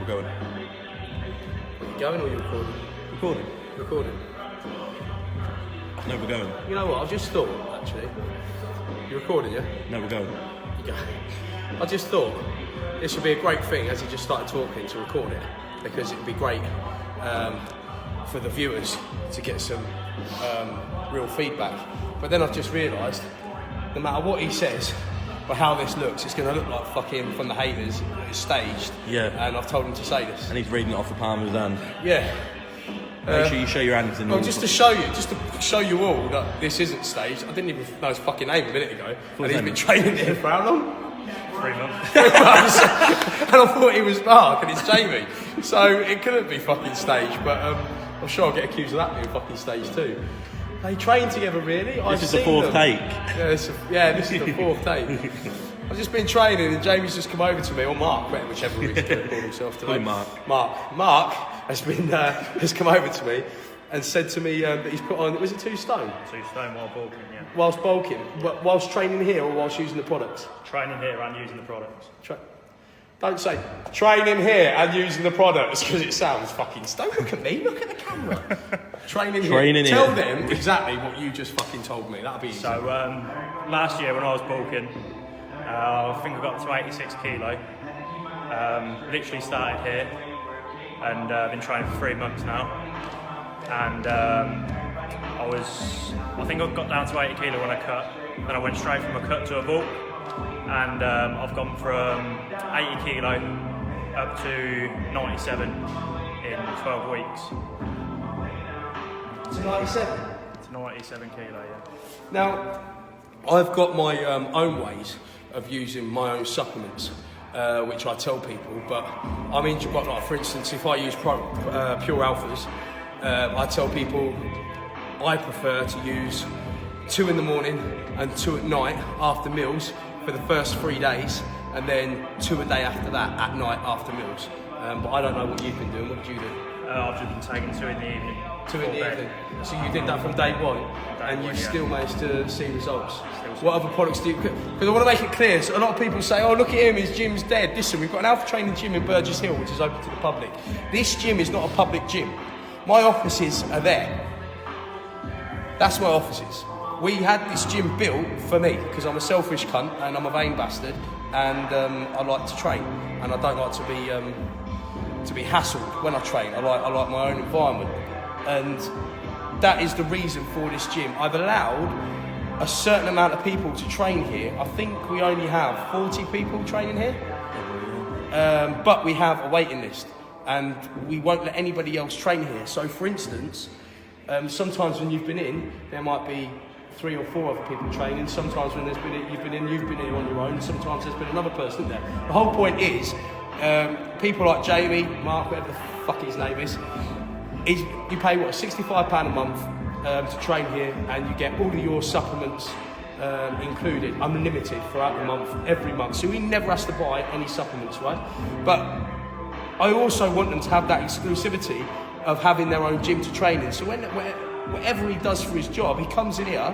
we're going. Are you going or are you recording? Recording. Recording. No, we're going. You know what? I've just thought, actually. You're recording, yeah? No, we're going. You go. I just thought this would be a great thing as he just started talking to record it, because it would be great for the viewers to get some real feedback. But then I've just realised, no matter what he says or how this looks, it's going to look like fucking From the Haters. It's staged. Yeah. And I've told him to say this. And he's reading it off the palm of his hand. Yeah. Make sure you show your hands in Well, just to show you all that this isn't staged. I didn't even know his fucking name a minute ago. And he's been training here for how long? 3 months. 3 months. And I thought he was Mark and it's Jamie. So it couldn't be fucking staged, but I'm sure I'll get accused of that being fucking staged too. They train together, really. This is the fourth take. Yeah, this is the fourth take. I've just been training and Jamie's just come over to me, or Mark, whichever he's going to call himself today. Mark has come over to me and said to me that he's put on, was it 2 stone? 2 stone while bulking, yeah. Whilst bulking? Whilst training here or whilst using the products? Training here and using the products. Don't say training here and using the products because it sounds fucking. Don't look at me. Look at the camera. Training here. Tell them exactly what you just fucking told me. That'll be easy. So last year when I was bulking, I think I got to 86 kilo. Literally started here, and been training for 3 months now. And I think I got down to 80 kilo when I cut. Then I went straight from a cut to a bulk. And I've gone from 80 kilo up to 97 in 12 weeks. To 97? To 97 kilo, yeah. Now, I've got my own ways of using my own supplements, which I tell people, but I'm into, like, for instance, if I use Pure Alphas, I tell people I prefer to use 2 in the morning and 2 at night after meals for the first 3 days, and then 2 a day after that at night after meals. But I don't know what you've been doing. What did you do? I've just been taking 2 in the evening. 2 in the evening. So you did that from day one, and you've still managed to see results. What other products do you? Because I want to make it clear. So a lot of people say, "Oh, look at him, his gym's dead." Listen, we've got an Alpha Training gym in Burgess Hill, which is open to the public. This gym is not a public gym. My offices are there. That's my offices. We had this gym built for me because I'm a selfish cunt and I'm a vain bastard, and I like to train, and I don't like to be hassled when I train. I like my own environment, and that is the reason for this gym. I've allowed a certain amount of people to train here. I think we only have 40 people training here, but we have a waiting list, and we won't let anybody else train here. So, for instance, sometimes when you've been in, there might be 3 or 4 other people training. Sometimes when you've been here on your own. Sometimes there's been another person in there. The whole point is, people like Jamie, Mark, whatever the fuck his name is you pay what, £65 a month to train here, and you get all of your supplements included, unlimited throughout the month, every month. So he never has to buy any supplements, right? But I also want them to have that exclusivity of having their own gym to train in. So whatever he does for his job, he comes in here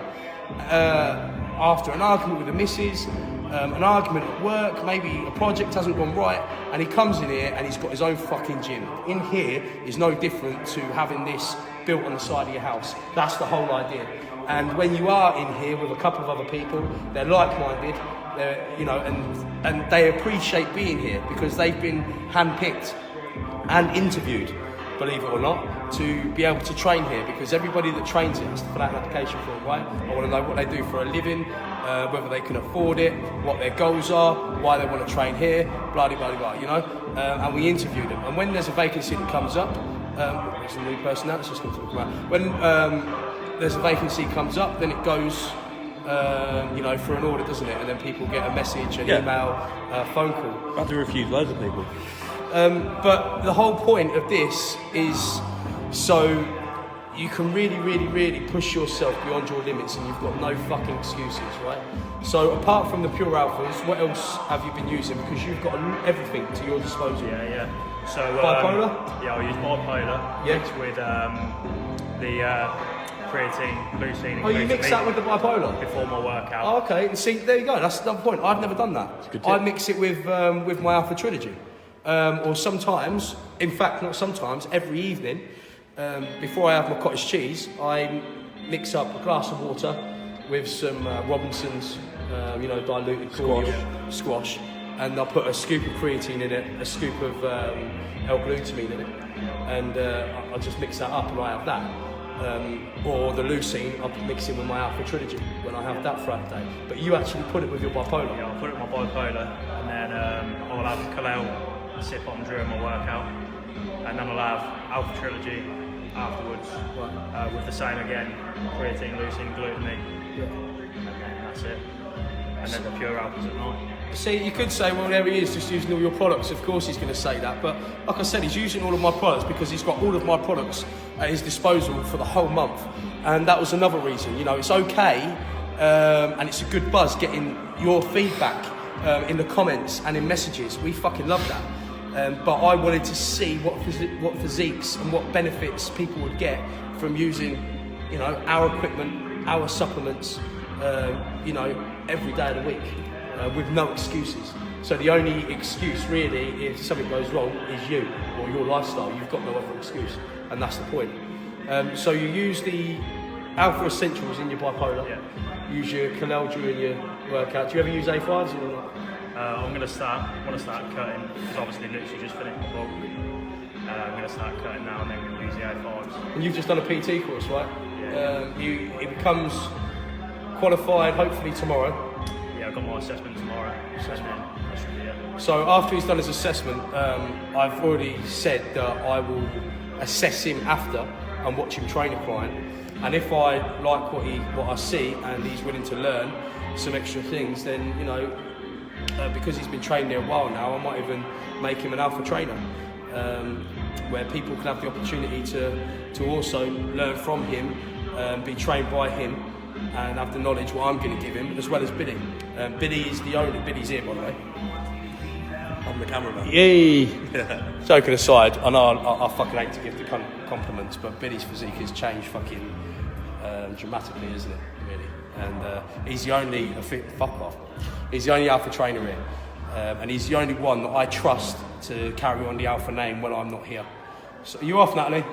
after an argument with the missus, an argument at work, maybe a project hasn't gone right, and he comes in here and he's got his own fucking gym. In here is no different to having this built on the side of your house. That's the whole idea. And when you are in here with a couple of other people, they're like-minded, and they appreciate being here because they've been handpicked and interviewed, believe it or not, to be able to train here, because everybody that trains here has to fill out an application form, right? I want to know what they do for a living, whether they can afford it, what their goals are, why they want to train here, blah, blah, blah, blah, you know? And we interview them. And when there's a vacancy that comes up, there's a new person now, that's just going to talk about. When there's a vacancy comes up, then it goes, for an order, doesn't it? And then people get a message, an email, a phone call. I have to refuse loads of people. But the whole point of this is so you can really, really, really push yourself beyond your limits, and you've got no fucking excuses, right? So apart from the Pure Alphas, what else have you been using? Because you've got everything to your disposal. Yeah. So bipolar? Yeah, I'll use bipolar mixed with the creatine, leucine, and you mix that with the bipolar before my workout. Oh, okay. And see, there you go. That's another point. I've never done that. I mix it with my Alpha Trilogy. or sometimes, in fact, not sometimes, every evening, before I have my cottage cheese, I mix up a glass of water with some Robinson's, diluted cordial squash, and I'll put a scoop of creatine in it, a scoop of L-glutamine in it, and I'll just mix that up and I have that. Or the leucine, I'll mix in with my Alpha Trilogy when I have that throughout the day. But you actually put it with your bipolar. Yeah, I'll put it with my bipolar, and then I'll have kaal-el sip on during my workout, and then I'll have Alpha Trilogy afterwards, with the same again, creatine, leucine, glutamine, and then that's it. And then the pure alphas at night. See, you could say, well, there he is, just using all your products. Of course he's going to say that, but like I said, he's using all of my products because he's got all of my products at his disposal for the whole month. And that was another reason. It's okay, and it's a good buzz getting your feedback in the comments and in messages. We fucking love that. But I wanted to see what physiques and what benefits people would get from using, our equipment, our supplements, every day of the week. With no excuses. So the only excuse really, if something goes wrong, is you or your lifestyle. You've got no other excuse, and that's the point. So you use the Alpha Essentials in your bipolar. Yeah. Use your kaal-el during your workout. Do you ever use A5s or not? I'm going to start cutting, because obviously literally just finished my bulk. I'm going to start cutting now and then we'll use the A5s. And you've just done a PT course, right? Yeah. It becomes qualified hopefully tomorrow. Yeah, I've got my assessment tomorrow. That should be it. So after he's done his assessment, I've already said that I will assess him after and watch him train a client. And if I like what I see and he's willing to learn some extra things, then because he's been trained there a while now, I might even make him an alpha trainer, where people can have the opportunity to also learn from him, be trained by him, and have the knowledge what I'm going to give him, as well as Biddy. Biddy is the owner. Biddy's here, by the way. I'm the cameraman. Yay! Joking aside, I know I fucking hate to give the compliments, but Biddy's physique has changed fucking dramatically, isn't it? Really. And he's the only He's the only alpha trainer here, and he's the only one that I trust to carry on the alpha name when I'm not here. So you off, Natalie?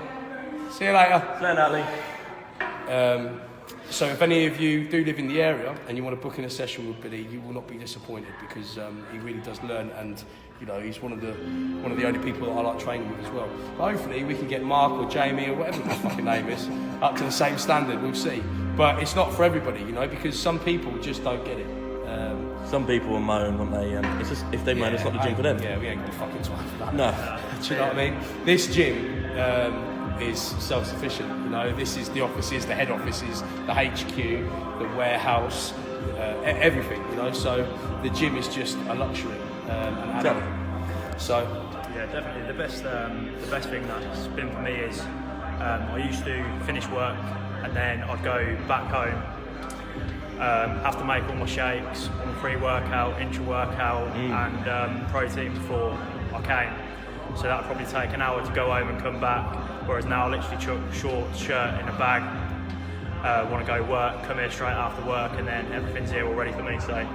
See you later. See you, Natalie. So if any of you do live in the area and you want to book in a session with Billy, you will not be disappointed, because he really does learn, and he's one of the only people that I like training with as well. But hopefully we can get Mark or Jamie or whatever his fucking name is up to the same standard. We'll see. But it's not for everybody, because some people just don't get it. Some people will moan when they. It's just, if they moan, it's not the gym for them. Yeah, we ain't got the fucking time for that. No. Do you know what I mean? This gym is self-sufficient. This is the offices, the head offices, the HQ, the warehouse, everything. So the gym is just a luxury, an add-on. So yeah, definitely the best thing that's been for me is I used to finish work and then I'd go back home, have to make all my shakes, all my pre-workout, intra-workout, and protein before I came. So that would probably take an hour to go home and come back, whereas now I literally chuck shorts, shirt in a bag, want to go work, come here straight after work, and then everything's here all ready for me, so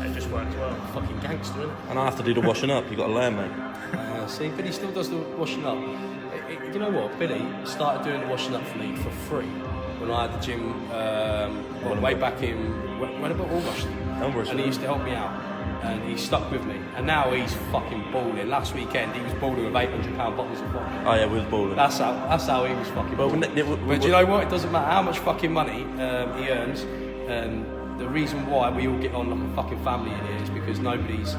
it just works well. fucking gangster, isn't it? And I have to do the washing up. You got to learn, mate. See, Billy still does the washing up. You know what? Billy started doing the washing up for me for free when I had the gym way back in when about August, and he used to help me out. And he stuck with me, and now he's fucking balling. Last weekend he was balling with £800 bottles of vodka. Oh yeah, we was balling. That's how he was fucking balling. But do you know what? It doesn't matter how much fucking money he earns. The reason why we all get on like a fucking family in here is because nobody's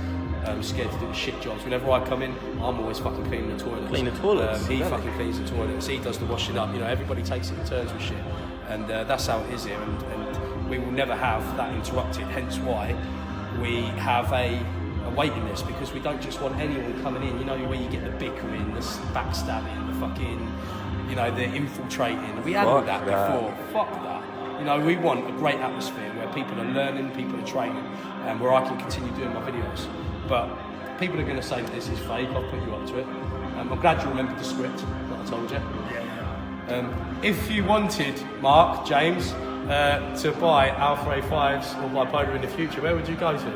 scared to do the shit jobs. Whenever I come in, I'm always fucking cleaning the toilets. Clean the toilets? He fucking cleans the toilets. He does the washing up. Everybody takes it in turns with shit, and that's how it is here. And we will never have that interrupted. Hence why we have a waiting list, because we don't just want anyone coming in, where you get the bickering, the backstabbing, the fucking, the infiltrating. We had all that before. Fuck that. We want a great atmosphere where people are learning, people are training, and where I can continue doing my videos. But people are going to say that this is fake. I'll put you up to it. I'm glad you remembered the script that I told you. If you wanted, Mark, James, to buy Alpha A5s or bipolar in the future, where would you go to?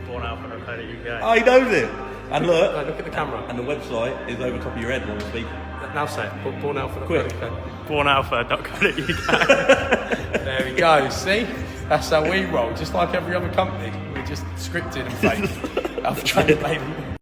Born Alpha UK. Oh, he knows it. And look, No, look at the camera. and the website is over top of your head while we speak. Now say it. Bornalpha.co.uk. Quick. Bornalpha.co.uk. There we go. See, that's how we roll. Just like every other company, we're just scripted and fake. Alpha Training Label.